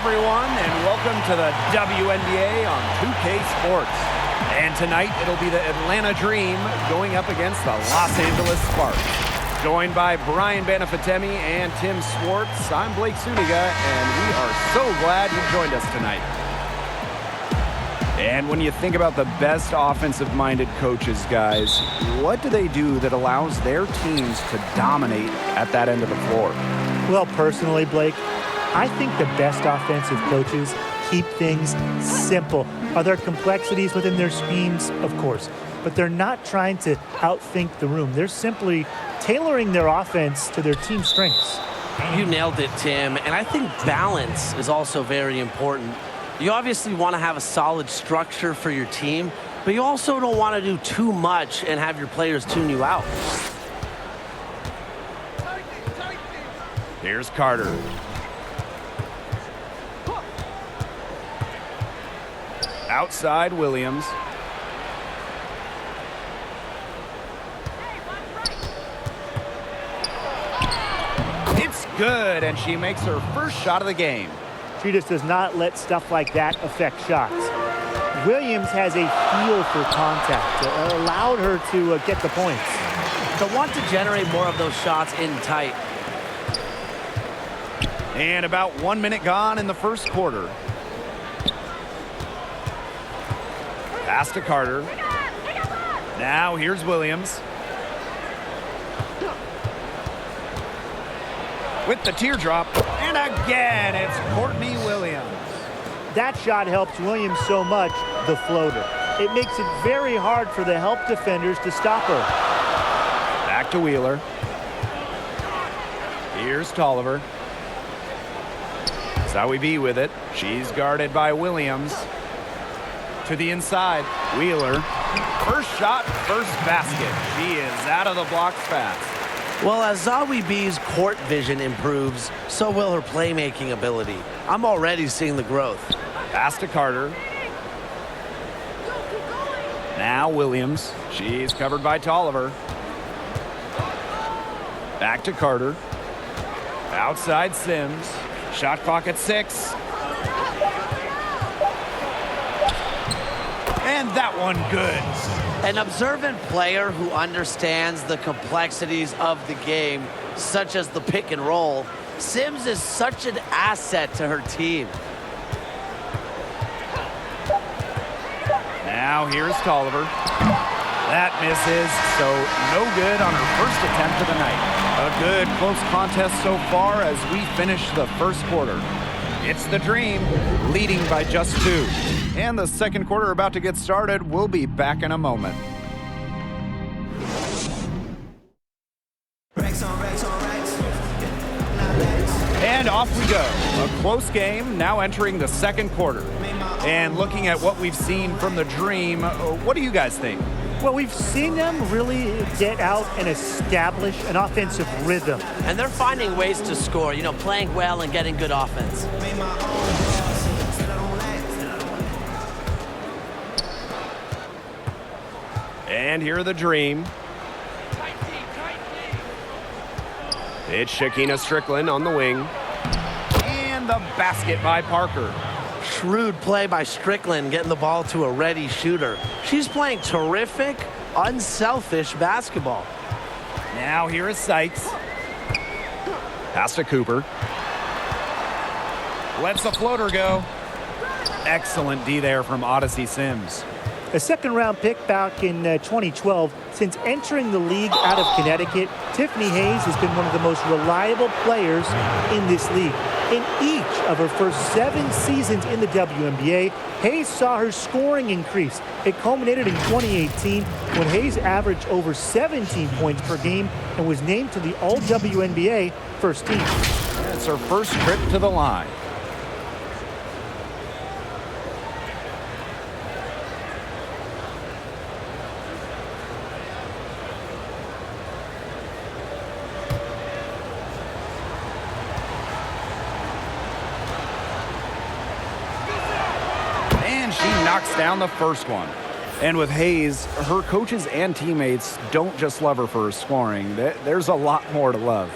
everyone, and welcome to the WNBA on 2K Sports. And tonight, it'll be the Atlanta Dream going up against the Los Angeles Sparks. Joined by Brian Banafitemi and Tim Swartz, I'm Blake Suniga, and we are so glad you joined us tonight. And when you think about the best offensive-minded coaches, guys, what do they do that allows their teams to dominate at that end of the floor? Well, personally, Blake, I think the best offensive coaches keep things simple. Are there complexities within their schemes? Of course. But they're not trying to outthink the room. They're simply tailoring their offense to their team's strengths. You nailed it, Tim. And I think balance is also very important. You obviously want to have a solid structure for your team, but you also don't want to do too much and have your players tune you out. Here's Carter. Outside Williams. It's good, and she makes her first shot of the game. She just does not let stuff like that affect shots. Williams has a feel for contact. It allowed her to get the points. They'll want to generate more of those shots in tight. And about 1 minute gone in the first quarter. Pass to Carter. Now here's Williams. With the teardrop. And again, it's Courtney Williams. That shot helps Williams so much, the floater. It makes it very hard for the help defenders to stop her. Back to Wheeler. Here's Tolliver. Zawi B with it. She's guarded by Williams. To the inside, Wheeler. First shot, first basket. She is out of the blocks fast. Well, as Zawi B's court vision improves, so will her playmaking ability. I'm already seeing the growth. Pass to Carter. Now Williams. She's covered by Tolliver. Back to Carter. Outside Sims. Shot clock at 6. And that one good. An observant player who understands the complexities of the game, such as the pick and roll, Sims is such an asset to her team. Now here's Tolliver. That misses, so no good on her first attempt of the night. A good close contest so far as we finish the first quarter. It's the Dream, leading by just 2. And the second quarter about to get started. We'll be back in a moment. And off we go. A close game, now entering the second quarter. And looking at what we've seen from the Dream, what do you guys think? Well, we've seen them really get out and establish an offensive rhythm. And they're finding ways to score, you know, playing well and getting good offense. And here are the Dream. It's Shakina Strickland on the wing. And the basket by Parker. Shrewd play by Strickland, getting the ball to a ready shooter. She's playing terrific, unselfish basketball. Now here is Sykes. Pass to Cooper. Lets the floater go. Excellent D there from Odyssey Sims. A second-round pick back in 2012. Since entering the league out of Connecticut, Tiffany Hayes has been one of the most reliable players in this league. In each of her first 7 seasons in the WNBA, Hayes saw her scoring increase. It culminated in 2018 when Hayes averaged over 17 points per game and was named to the All-WNBA first team. It's her first trip to the line. Knocks down the first one. And with Hayes, her coaches and teammates don't just love her for her scoring. There's a lot more to love.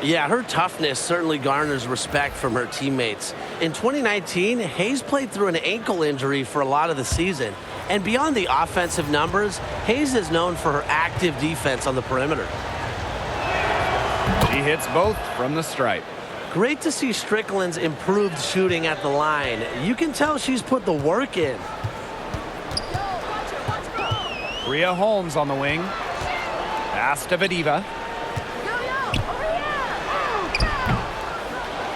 Yeah, her toughness certainly garners respect from her teammates. In 2019, Hayes played through an ankle injury for a lot of the season. And beyond the offensive numbers, Hayes is known for her active defense on the perimeter. She hits both from the stripe. Great to see Strickland's improved shooting at the line. You can tell she's put the work in. Rhea Holmes on the wing. Pass to Vadiva.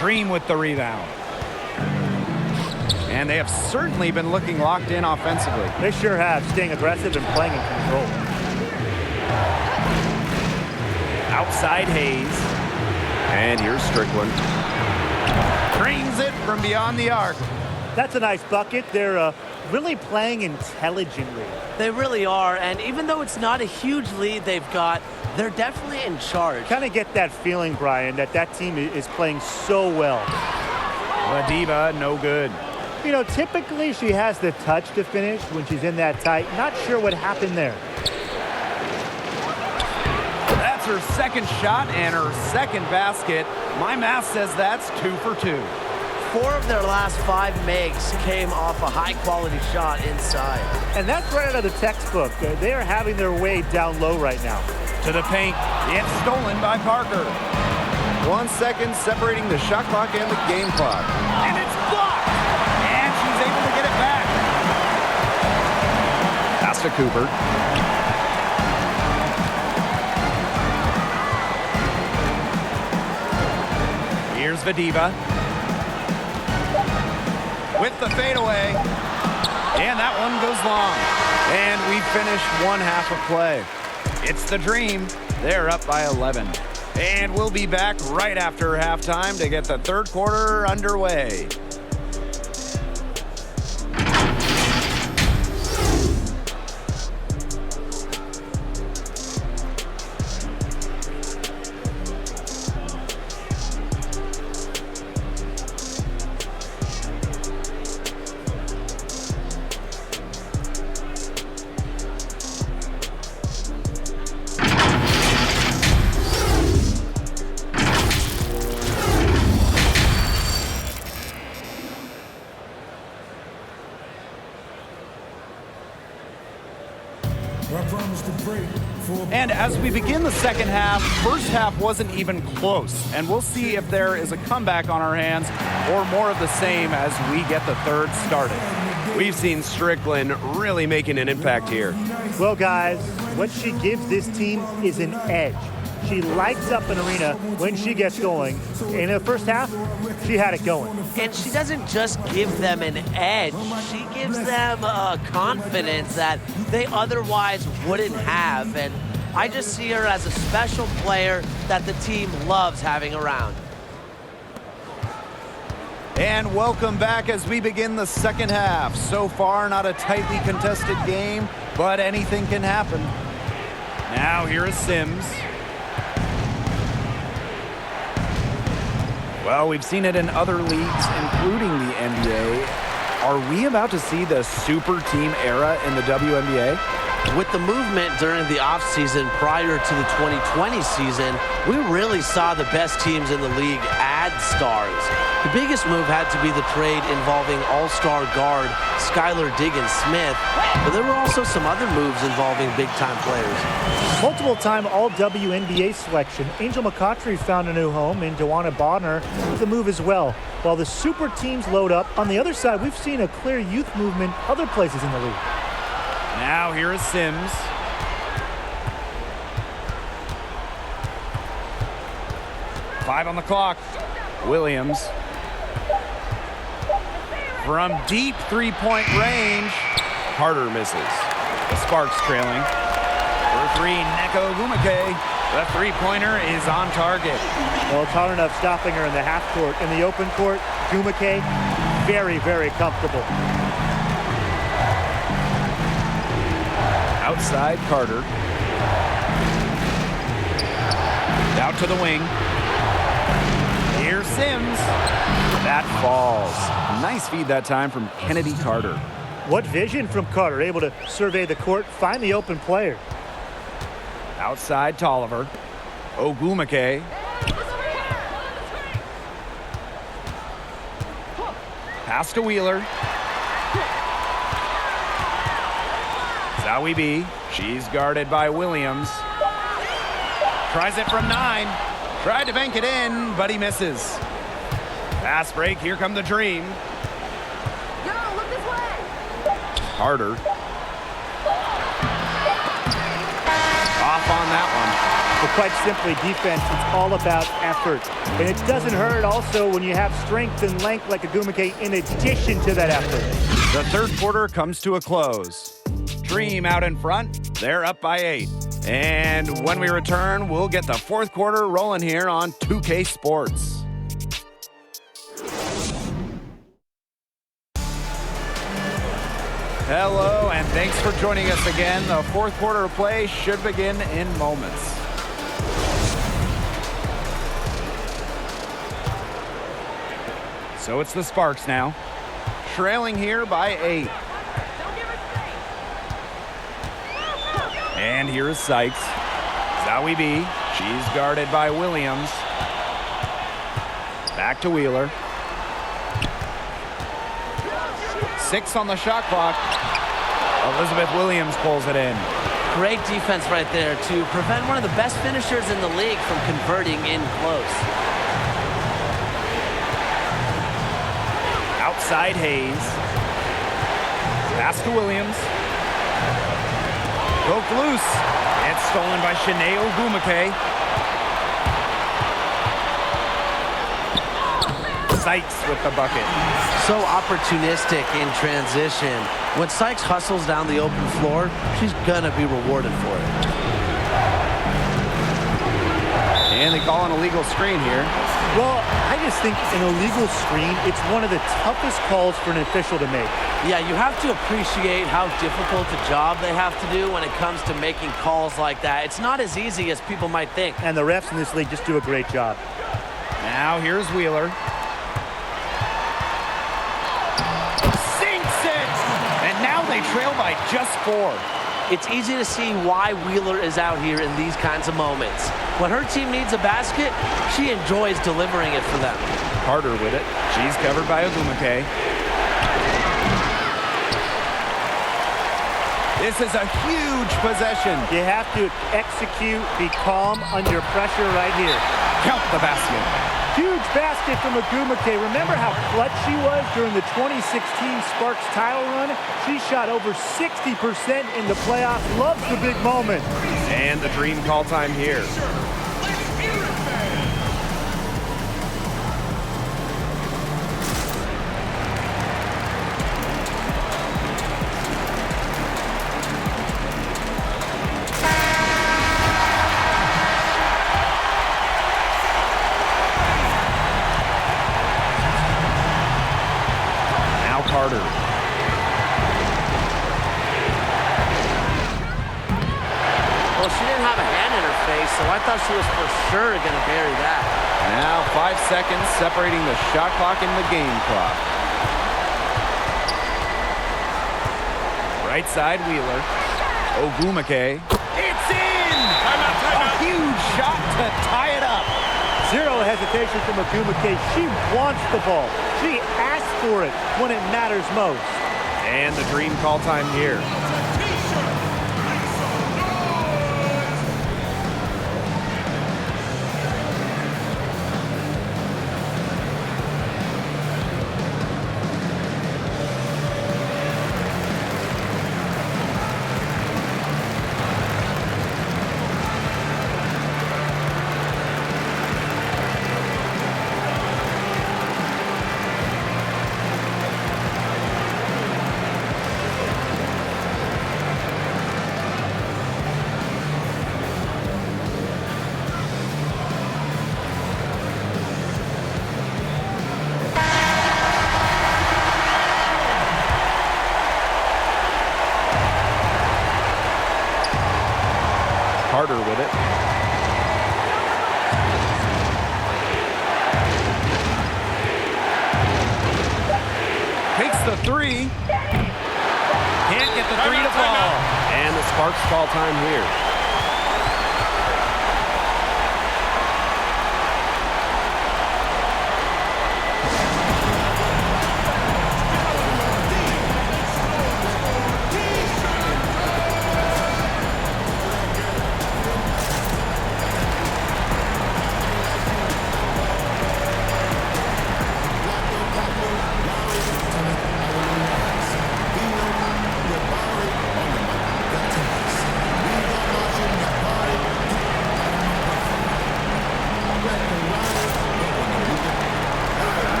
Dream with the rebound. And they have certainly been looking locked in offensively. They sure have, staying aggressive and playing in control. Outside Hayes. And here's Strickland. Drains it from beyond the arc. That's a nice bucket. They're really playing intelligently. They really are, and even though it's not a huge lead they've got, they're definitely in charge. Kind of get that feeling, Brian, that team is playing so well. Vadiva, no good. You know, typically she has the touch to finish when she's in that tight. Not sure what happened there. That's her second shot and her second basket. My math says that's 2 for 2. 4 of their last 5 makes came off a high-quality shot inside. And that's right out of the textbook. They are having their way down low right now. To the paint. It's stolen by Parker. 1 second separating the shot clock and the game clock. And it's blocked. And she's able to get it back. Pass to Cooper. Here's Vadiva. With the fadeaway. And that one goes long. And we finish one half of play. It's the Dream. They're up by 11. And we'll be back right after halftime to get the third quarter underway. And as we begin the second half, first half wasn't even close. And we'll see if there is a comeback on our hands or more of the same as we get the third started. We've seen Strickland really making an impact here. Well, guys, what she gives this team is an edge. She lights up an arena when she gets going. In the first half, she had it going. And she doesn't just give them an edge. She gives them a confidence that they otherwise wouldn't have. And I just see her as a special player that the team loves having around. And welcome back as we begin the second half. So far, not a tightly contested game, but anything can happen. Now here is Sims. Well, we've seen it in other leagues, including the NBA. Are we about to see the super team era in the WNBA? With the movement during the offseason prior to the 2020 season, we really saw the best teams in the league add stars. The biggest move had to be the trade involving all-star guard Skylar Diggins-Smith, but there were also some other moves involving big-time players. Multiple-time All-WNBA selection, Angel McCoughtry found a new home in Dewana Bonner with a move as well. While the super teams load up, on the other side, we've seen a clear youth movement other places in the league. Now here is Sims. Five on the clock. Williams. From deep three-point range, Carter misses. The Sparks trailing. For three, Neko Gumake. The three-pointer is on target. Well, it's hard enough stopping her in the half court. In the open court, Gumake, very, very comfortable. Outside Carter. Out to the wing. Here's Sims. That falls. Nice feed that time from Kennedy Carter. What vision from Carter, able to survey the court, find the open player. Outside Tolliver. Ogumake. Pass to Wheeler. Zowie B. She's guarded by Williams. Tries it from 9. Tried to bank it in, but he misses. Fast break. Here come the Dream. Yo, look this way. Carter. Off on that one. But quite simply, defense, it's all about effort. And it doesn't hurt also when you have strength and length like Agumake in addition to that effort. The third quarter comes to a close. Dream out in front. They're up by 8. And when we return, we'll get the fourth quarter rolling here on 2K Sports. Hello, and thanks for joining us again. The fourth quarter of play should begin in moments. So it's the Sparks now, trailing here by 8. And here is Sykes. Zowie B. She's guarded by Williams. Back to Wheeler. 6 on the shot clock. Elizabeth Williams pulls it in. Great defense right there to prevent one of the best finishers in the league from converting in close. Outside Hayes. Pass to Williams. Broke loose. It's stolen by Shanae Ogumake. Sykes with the bucket. So opportunistic in transition. When Sykes hustles down the open floor, she's gonna be rewarded for it. And they call an illegal screen here. Well, I just think an illegal screen, it's one of the toughest calls for an official to make. Yeah, you have to appreciate how difficult a job they have to do when it comes to making calls like that. It's not as easy as people might think. And the refs in this league just do a great job. Now here's Wheeler. Sinks it! And now they trail by just 4. It's easy to see why Wheeler is out here in these kinds of moments. When her team needs a basket, she enjoys delivering it for them. Carter with it. She's covered by Ogumake. This is a huge possession. You have to execute, be calm under pressure right here. Count the basket. Huge basket from Agumake. Remember how clutch she was during the 2016 Sparks title run? She shot over 60% in the playoffs. Loves the big moment. And the Dream call time here. Carter. Well, she didn't have a hand in her face, so I thought she was for sure going to bury that. Now 5 seconds separating the shot clock and the game clock. Right side Wheeler. Ogumake. It's in! A huge shot to tie it up. Zero hesitation from Agumake. She wants the ball. She asks for it when it matters most. And the Dream call time here. Carter with it. Takes the 3. Can't get the 3 to fall. And the Sparks call time here.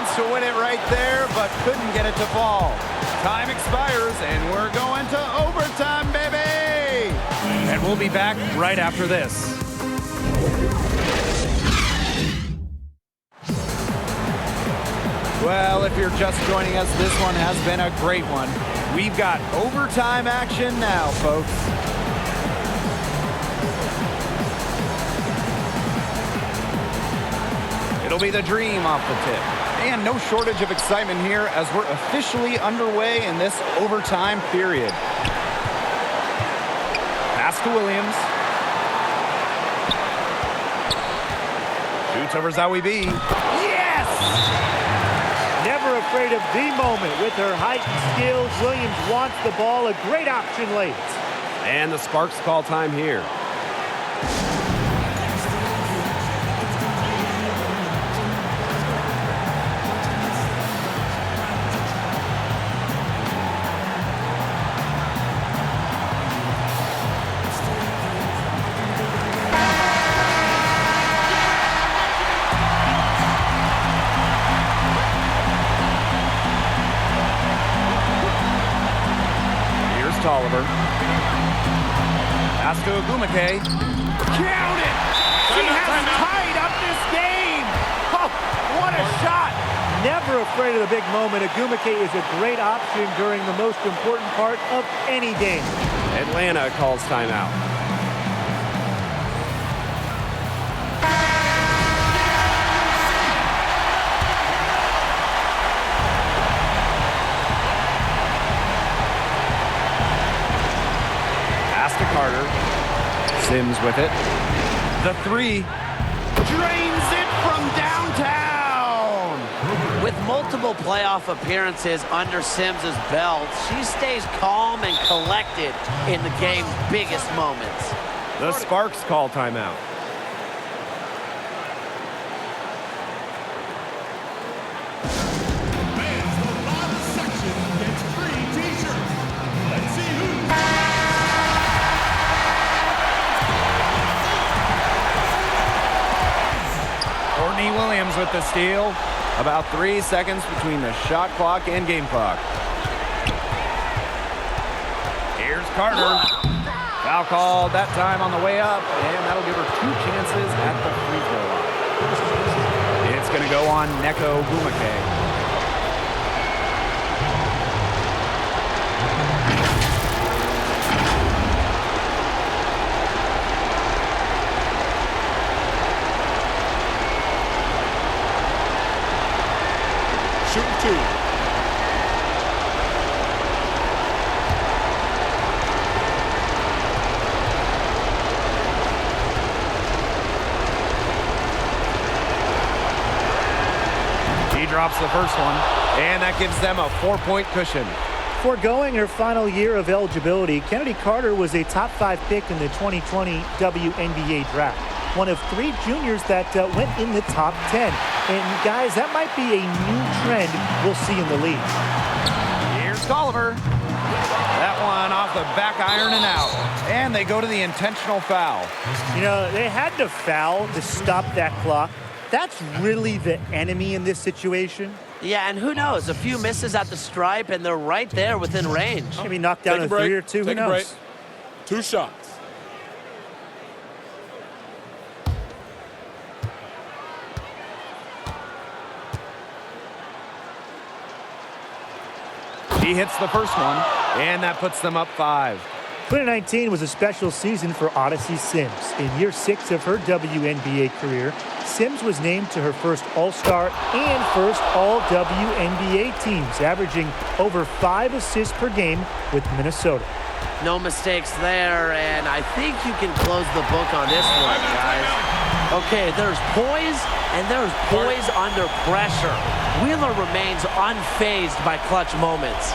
chance to win it right there, but couldn't get it to fall. Time expires, and we're going to overtime, baby! And we'll be back right after this. Well, if you're just joining us, this one has been a great one. We've got overtime action now, folks. It'll be the Dream off the tip. And no shortage of excitement here as we're officially underway in this overtime period. Pass to Williams. Shoots over Zowie B. Yes! Never afraid of the moment. With her height and skills, Williams wants the ball. A great option late. And the Sparks call time here. Oliver. Pass to Agumake. Count it! She has tied up this game! Oh, what a shot! Never afraid of the big moment. Agumake is a great option during the most important part of any game. Atlanta calls timeout. Carter. Sims with it. The three. Drains it from downtown. With multiple playoff appearances under Sims' belt, she stays calm and collected in the game's biggest moments. The Sparks call timeout. Williams with the steal. About 3 seconds between the shot clock and game clock. Here's Carter. Foul called that time on the way up, and that'll give her 2 chances at the free throw line. It's going to go on Neko Agumake. Shooting 2. He drops the first one, and that gives them a 4-point cushion. Foregoing her final year of eligibility, Kennedy Carter was a top 5 pick in the 2020 WNBA draft. One of 3 juniors that went in the top 10. And guys, that might be a new trend we'll see in the league. Here's Oliver. That one off the back iron and out. And they go to the intentional foul. You know, they had to foul to stop that clock. That's really the enemy in this situation. Yeah, and who knows? A few misses at the stripe, and they're right there within range. Maybe knock down a 3 or 2. Who knows? 2 shots. He hits the first one, and that puts them up 5. 2019 was a special season for Odyssey Sims. In year 6 of her WNBA career, Sims was named to her first All-Star and first All-WNBA teams, averaging over 5 assists per game with Minnesota. No mistakes there, and I think you can close the book on this one, guys. Okay, there's poise, and there's poise under pressure. Wheeler remains unfazed by clutch moments.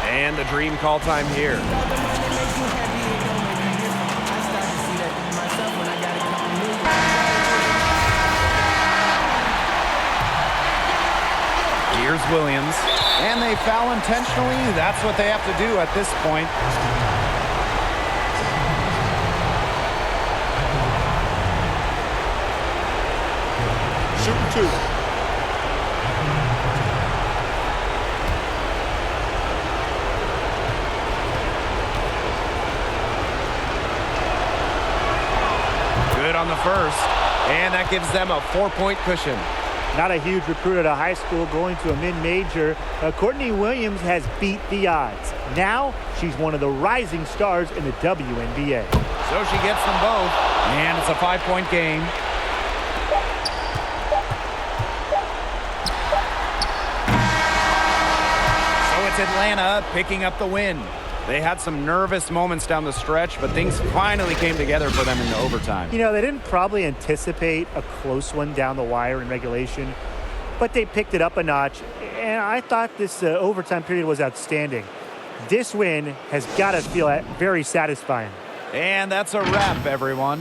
And the Dream call time here. Here's Williams. And they foul intentionally. That's what they have to do at this point. Shooting 2. on the first, and that gives them a 4-point cushion. Not a huge recruit at a high school going to a mid-major. Courtney Williams has beat the odds. Now she's one of the rising stars in the WNBA. So she gets them both, and it's a 5-point game. So it's Atlanta picking up the win. They had some nervous moments down the stretch, but things finally came together for them in the overtime. You know, they didn't probably anticipate a close one down the wire in regulation, but they picked it up a notch, and I thought this overtime period was outstanding. This win has got to feel very satisfying. And that's a wrap, everyone.